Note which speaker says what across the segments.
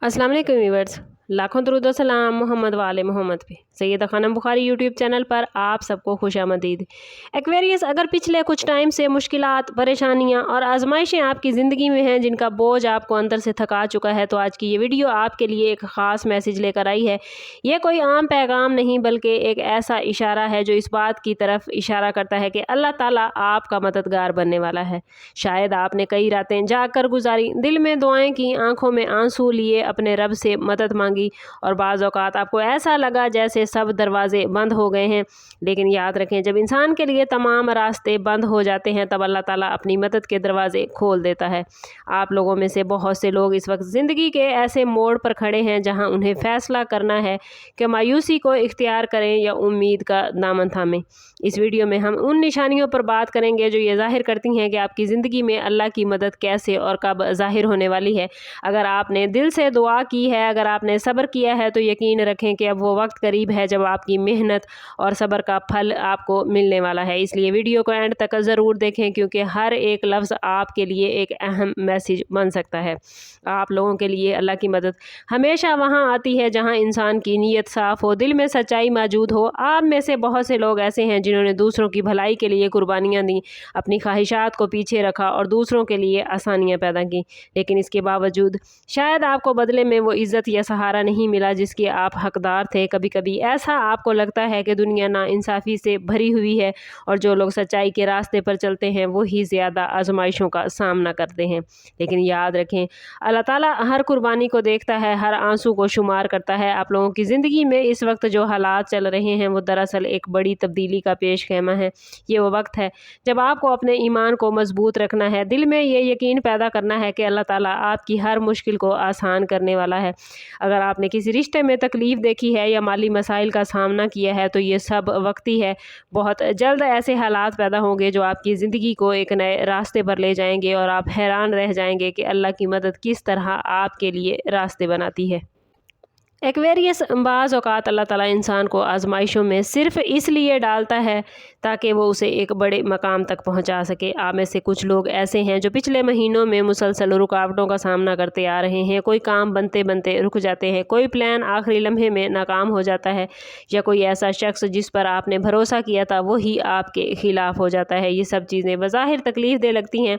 Speaker 1: अस्सलाम वालेकुम व्यूअर्स, लाखों दरूद व सलाम मोहम्मद वाले मोहम्मद पे। सैयदा खानम बुखारी यूट्यूब चैनल पर आप सबको खुशामदीद। एक्वेरियस, अगर पिछले कुछ टाइम से मुश्किलात, परेशानियां और आजमाइशें आपकी ज़िंदगी में हैं जिनका बोझ आपको अंदर से थका चुका है, तो आज की ये वीडियो आपके लिए एक ख़ास मैसेज लेकर आई है। ये कोई आम पैगाम नहीं बल्कि एक ऐसा इशारा है जो इस बात की तरफ इशारा करता है कि अल्लाह ताला आपका मददगार बनने वाला है। शायद आपने कई रातें जाग कर गुजारी, दिल में दुआएं की, आंखों में आंसू लिए, अपने रब से मदद मांगी और बाज़ औक़ात आपको ऐसा लगा जैसे सब दरवाजे बंद हो गए हैं। लेकिन याद रखें, जब इंसान के लिए तमाम रास्ते बंद हो जाते हैं तब अल्लाह ताला अपनी मदद के दरवाजे खोल देता है। आप लोगों में से बहुत से लोग इस वक्त ज़िंदगी के ऐसे मोड़ पर खड़े हैं जहां उन्हें फ़ैसला करना है कि मायूसी को इख्तियार करें या उम्मीद का दामन थामें। इस वीडियो में हम उन निशानियों पर बात करेंगे जो ये ज़ाहिर करती हैं कि आपकी ज़िंदगी में अल्लाह की मदद कैसे और कब ज़ाहिर होने वाली है। अगर आपने दिल से दुआ की है, अगर आपने सब्र किया है, तो यकीन रखें कि अब वो वक्त करीब है जब आपकी मेहनत और सब्र का फल आपको मिलने वाला है। इसलिए वीडियो को एंड तक ज़रूर देखें, क्योंकि हर एक लफ्ज़ आपके लिए एक अहम मैसेज बन सकता है। आप लोगों के लिए अल्लाह की मदद हमेशा वहाँ आती है जहाँ इंसान की नीयत साफ़ हो, दिल में सच्चाई मौजूद हो। आप में से बहुत से लोग ऐसे हैं जिन्होंने दूसरों की भलाई के लिए कुर्बानियाँ दी, अपनी ख्वाहिशात को पीछे रखा और दूसरों के लिए आसानियाँ पैदा की, लेकिन इसके बावजूद शायद आपको बदले में वो इज़्ज़त या सहारा नहीं मिला जिसके आप हकदार थे। कभी कभी ऐसा आपको लगता है कि दुनिया नाइंसाफ़ी से भरी हुई है और जो लोग सच्चाई के रास्ते पर चलते हैं वो ही ज़्यादा आजमाइशों का सामना करते हैं। लेकिन याद रखें, अल्लाह ताला हर कुर्बानी को देखता है, हर आंसू को शुमार करता है। आप लोगों की ज़िंदगी में इस वक्त जो हालात चल रहे हैं वो दरअसल एक बड़ी तब्दीली का पेश ख़ैमा है। ये वो वक्त है जब आपको अपने ईमान को मजबूत रखना है, दिल में ये यकीन पैदा करना है कि अल्लाह ताला आपकी हर मुश्किल को आसान करने वाला है। अगर आपने किसी रिश्ते में तकलीफ़ देखी है या माली मसाइल का सामना किया है, तो ये सब वक्ती है। बहुत जल्द ऐसे हालात पैदा होंगे जो आपकी ज़िंदगी को एक नए रास्ते पर ले जाएंगे और आप हैरान रह जाएंगे कि अल्लाह की मदद किस तरह आपके लिए रास्ते बनाती है। एक्वेरियस, बाज़ औक़ात अल्लाह ताला इंसान को आजमाइशों में सिर्फ़ इसलिए डालता है ताकि वो उसे एक बड़े मकाम तक पहुंचा सके। आप में से कुछ लोग ऐसे हैं जो पिछले महीनों में मुसलसल रुकावटों का सामना करते आ रहे हैं। कोई काम बनते बनते रुक जाते हैं, कोई प्लान आखिरी लम्हे में नाकाम हो जाता है, या कोई ऐसा शख्स जिस पर आपने भरोसा किया था वही आपके ख़िलाफ़ हो जाता है। ये सब चीज़ें बज़ाहिर तकलीफ़ दे लगती हैं,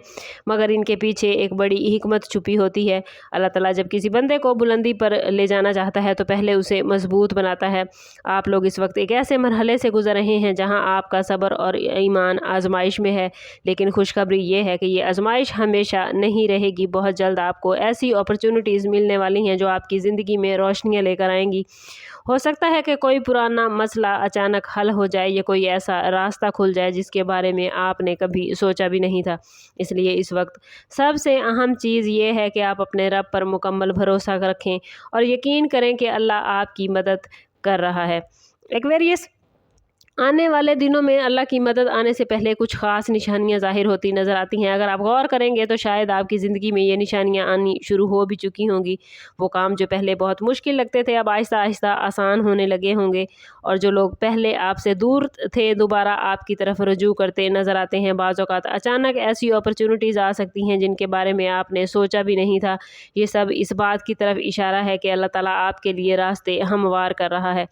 Speaker 1: मगर इनके पीछे एक बड़ी हिकमत छुपी होती है। अल्लाह ताला जब किसी बंदे को बुलंदी पर ले जाना चाहता है तो पहले उसे मजबूत बनाता है। आप लोग इस वक्त एक ऐसे मरहले से गुजर रहे हैं जहां आपका सब्र और ईमान आजमाइश में है, लेकिन खुशखबरी ये है कि ये आजमाइश हमेशा नहीं रहेगी। बहुत जल्द आपको ऐसी अपॉर्चुनिटीज़ मिलने वाली हैं जो आपकी ज़िंदगी में रोशनियाँ लेकर आएंगी। हो सकता है कि कोई पुराना मसला अचानक हल हो जाए या कोई ऐसा रास्ता खुल जाए जिसके बारे में आपने कभी सोचा भी नहीं था। इसलिए इस वक्त सबसे अहम चीज़ ये है कि आप अपने रब पर मुकम्मल भरोसा रखें और यकीन करें कि अल्लाह आपकी मदद कर रहा है। एक्वेरियस, आने वाले दिनों में अल्लाह की मदद आने से पहले कुछ ख़ास निशानियां ज़ाहिर होती नज़र आती हैं। अगर आप गौर करेंगे तो शायद आपकी ज़िंदगी में ये निशानियां आनी शुरू हो भी चुकी होंगी। वो काम जो पहले बहुत मुश्किल लगते थे अब आहिस्ता आहिस्ता आसान होने लगे होंगे, और जो लोग पहले आपसे दूर थे दोबारा आपकी तरफ रुजू करते नज़र आते हैं। बाज़ औक़ात अचानक ऐसी अपॉर्चुनिटीज़ आ सकती हैं जिनके बारे में आपने सोचा भी नहीं था। ये सब इस बात की तरफ इशारा है कि अल्लाह ताला आपके लिए रास्ते हमवार कर रहा है।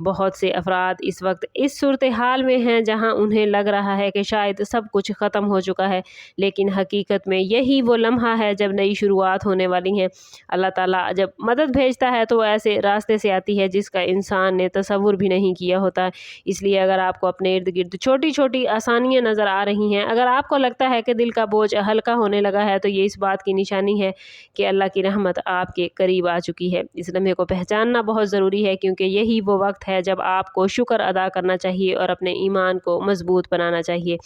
Speaker 1: बहुत से अफराद इस वक्त इस सूरत हाल में हैं जहां उन्हें लग रहा है कि शायद सब कुछ ख़त्म हो चुका है, लेकिन हकीकत में यही वो लम्हा है जब नई शुरुआत होने वाली है। अल्लाह ताला जब मदद भेजता है तो ऐसे रास्ते से आती है जिसका इंसान ने तसव्वुर भी नहीं किया होता। इसलिए अगर आपको अपने इर्द गिर्द छोटी छोटी आसानियाँ नज़र आ रही हैं, अगर आपको लगता है कि दिल का बोझ हल्का होने लगा है, तो ये इस बात की निशानी है कि अल्लाह की रहमत आपके करीब आ चुकी है। इस लम्हे को पहचानना बहुत ज़रूरी है, क्योंकि यही वो वक्त है जब आपको शुक्र अदा करना चाहिए और अपने ईमान को मजबूत बनाना चाहिए।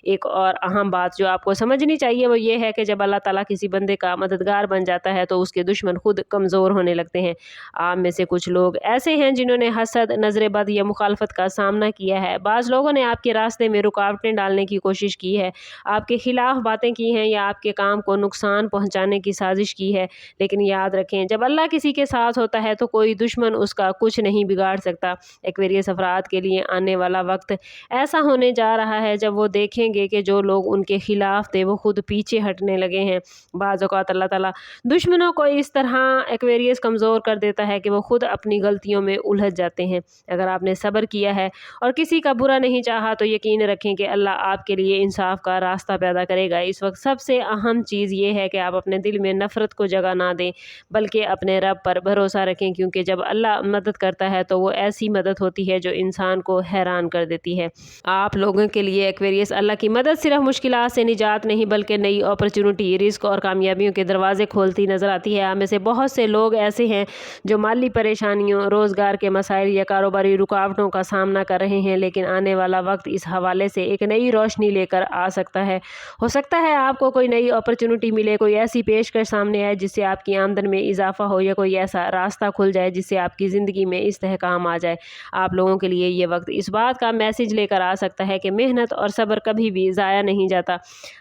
Speaker 1: एक और अहम बात जो आपको समझनी चाहिए वो ये है कि जब अल्लाह ताला किसी बंदे का मददगार बन जाता है तो उसके दुश्मन खुद कमज़ोर होने लगते हैं। आप में से कुछ लोग ऐसे हैं जिन्होंने हसद, नज़र बद या मुखालफत का सामना किया है। बाज़ लोगों ने आपके रास्ते में रुकावटें डालने की कोशिश की है, आपके खिलाफ बातें की हैं या आपके काम को नुकसान पहुँचाने की साजिश की है। लेकिन याद रखें, जब अल्लाह किसी के साथ होता है तो कोई दुश्मन उसका कुछ नहीं बिगाड़ सकता। एक्वेरियस अफराद के लिए आने آنے والا وقت ایسا ہونے جا رہا ہے جب وہ دیکھیں گے کہ جو لوگ ان کے خلاف تھے وہ خود پیچھے ہٹنے لگے ہیں۔ بعض اوقات اللہ تعالیٰ دشمنوں کو اس طرح ایکویریس کمزور کر دیتا ہے کہ وہ خود اپنی غلطیوں میں الجھ جاتے ہیں۔ اگر آپ نے صبر کیا ہے اور کسی کا برا نہیں چاہا تو یقین رکھیں کہ اللہ آپ کے لیے انصاف کا راستہ پیدا کرے گا۔ اس وقت سب سے اہم چیز یہ ہے کہ آپ اپنے دل میں نفرت کو جگہ نہ دیں بلکہ اپنے رب پر بھروسہ رکھیں، کیونکہ جب اللہ مدد کرتا ہے تو وہ ایسی مدد ہوتی ہے جو انسان کو حیران کر دیتی ہے۔ آپ لوگوں کے لیے ایکویریس اللہ کی مدد صرف مشکلات سے نجات نہیں بلکہ نئی اپرچونٹی، رزق اور کامیابیوں کے دروازے کھولتی نظر آتی ہے۔ آپ میں سے بہت سے لوگ ایسے ہیں جو مالی پریشانیوں، روزگار کے مسائل یا کاروباری رکاوٹوں کا سامنا کر رہے ہیں، لیکن آنے والا وقت اس حوالے سے ایک نئی روشنی لے کر آ سکتا ہے۔ ہو سکتا ہے آپ کو کوئی نئی اپرچونٹی ملے، کوئی ایسی پیشکش سامنے آئے جس سے آپ کی آمدن میں اضافہ ہو، یا کوئی ایسا راستہ کھل جائے جس سے آپ کی زندگی میں استحکام آ جائے۔ آپ لوگوں کے لیے یہ وقت اس بات کا میسج لے کر آ سکتا ہے کہ محنت اور صبر کبھی بھی ضائع نہیں جاتا۔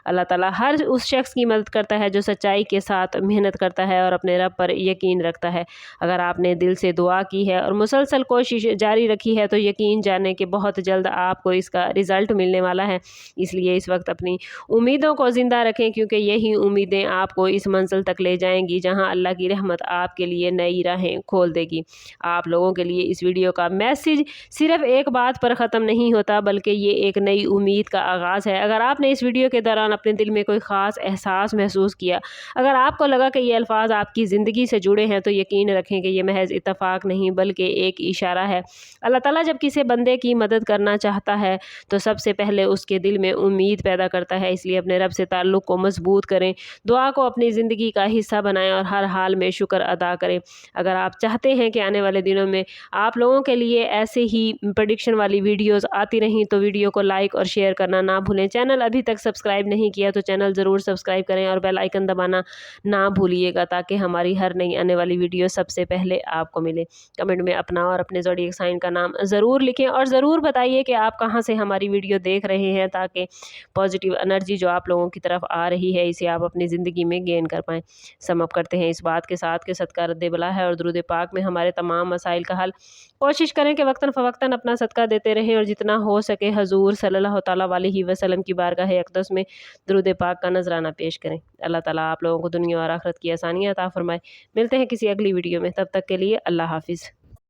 Speaker 1: اللہ تعالیٰ ہر اس شخص کی مدد کرتا ہے جو سچائی کے ساتھ محنت کرتا ہے اور اپنے رب پر یقین رکھتا ہے۔ اگر آپ نے دل سے دعا کی ہے اور مسلسل کوشش جاری رکھی ہے تو یقین جانیں کہ بہت جلد آپ کو اس کا رزلٹ ملنے والا ہے۔ اس لیے اس وقت اپنی امیدوں کو زندہ رکھیں، کیونکہ یہی امیدیں آپ کو اس منزل تک لے جائیں گی جہاں اللہ کی رحمت آپ کے لیے نئی راہیں کھول دے گی۔ آپ لوگوں کے لیے اس ویڈیو کا میسج صرف ایک بات پر ختم نہیں ہوتا بلکہ یہ ایک نئی امید کا آغاز ہے۔ اگر آپ نے اس ویڈیو کے دوران اپنے دل میں کوئی خاص احساس محسوس کیا، اگر آپ کو لگا کہ یہ الفاظ آپ کی زندگی سے جڑے ہیں، تو یقین رکھیں کہ یہ محض اتفاق نہیں بلکہ ایک اشارہ ہے۔ اللہ تعالیٰ جب کسی بندے کی مدد کرنا چاہتا ہے تو سب سے پہلے اس کے دل میں امید پیدا کرتا ہے۔ اس لیے اپنے رب سے تعلق کو مضبوط کریں، دعا کو اپنی زندگی کا حصہ بنائیں اور ہر حال میں شکر ادا کریں۔ اگر آپ چاہتے ہیں کہ آنے والے دنوں میں آپ لوگوں کے لیے ایسے ہی پریڈکشن والی ویڈیوز آتی رہیں تو ویڈیو کو لائک اور شیئر کرنا نہ بھولیں۔ چینل ابھی تک سبسکرائب نہیں کیا تو چینل ضرور سبسکرائب کریں اور بیل آئیکن دبانا نہ بھولیے گا تاکہ ہماری ہر نئی آنے والی ویڈیو سب سے پہلے آپ کو ملے۔ کمنٹ میں اپنا اور اپنے زوڈیک سائن کا نام ضرور لکھیں اور ضرور بتائیے کہ آپ کہاں سے ہماری ویڈیو دیکھ رہے ہیں تاکہ پازیٹیو انرجی جو آپ لوگوں کی طرف آ رہی ہے اسے آپ اپنی زندگی میں گین کر پائیں۔ سم اپ کرتے ہیں اس بات کے ساتھ کہ صدقہ رد بلا ہے اور درود پاک میں ہمارے تمام مسائل کا حل۔ کوشش کریں کہ وقتاً فوقتاً اپنا صدقہ دیتے رہیں اور جتنا ہو سکے حضور صلی اللہ تعالیٰ علیہ وسلم کی بارگاہ اقدس میں درود پاک کا نذرانہ پیش کریں۔ اللہ تعالیٰ آپ لوگوں کو دنیا اور آخرت کی آسانیاں عطا فرمائے۔ ملتے ہیں کسی اگلی ویڈیو میں، تب تک کے لیے اللہ حافظ۔